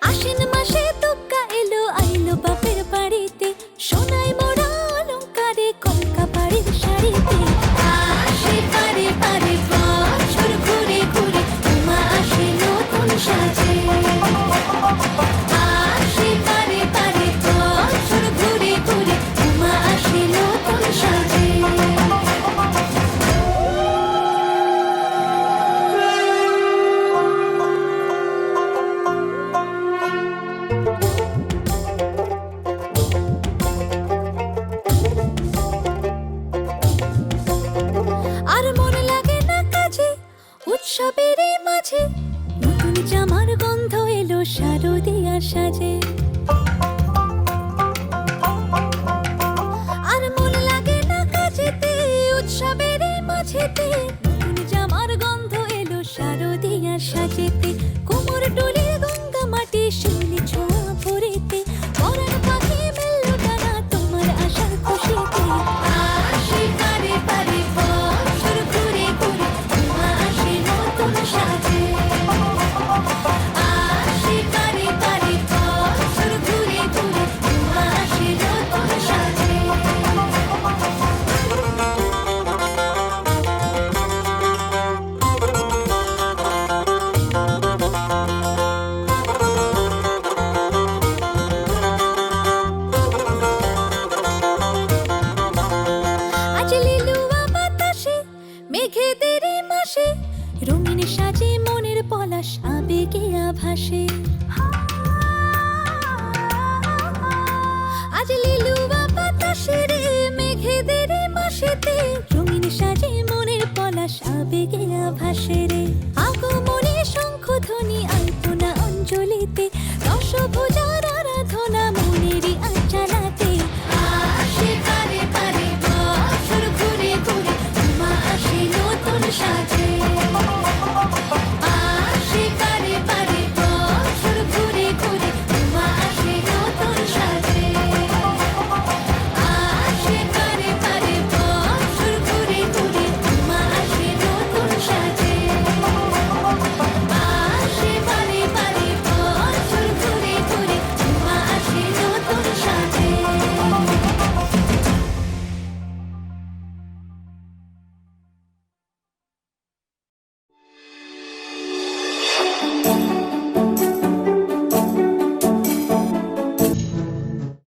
আশ্বিন মাসে দুগ্গা এলো আইলো বাপের বাড়িতে, সোনায় মোড়া অলংকারে কলকা বাড়ির শাড়িতে। আসে পারে পারে বছর ঘুরে ঘুরে, উমা আসে নতুন সাজে। আসে পারে পারে বছর ঘুরে ঘুরে, উমা আসে নতুন সাজে। আর মন লাগে না কাজে উৎসবের এই মাঝে, নতুন জামার গন্ধ এলো শারদিয়ার সাজে। আর মন লাগে না কাজেতে উৎসবের এই মাঝেতে, নতুন জামার গন্ধ এলো শারদিয়ার সাজেতে। কোমর ডোলে গঙ্গা মাটি শিউলি ছোঁয়া ভরেতে, পরাণ পাখি মেললো ডানা তোমার আশার খুশিতে। আসে পারে পারে বছর ঘুরে ঘুরে, উমা আসে নতুন সাজে। আসে পারে পারে বছর ঘুরে ঘুরে, উমা আসে নতুন সাজে। আজ লিলুয়া বাতাসে মেঘেদের মাসে, রঙিন সাজে মনের পলাশ আবেগে আভাসে। আজ লিলুয়া বাতাসে রে মেঘেদের মাসেতে, রঙিন সাজে মনের পলাশ আবেগে আভাসে রে।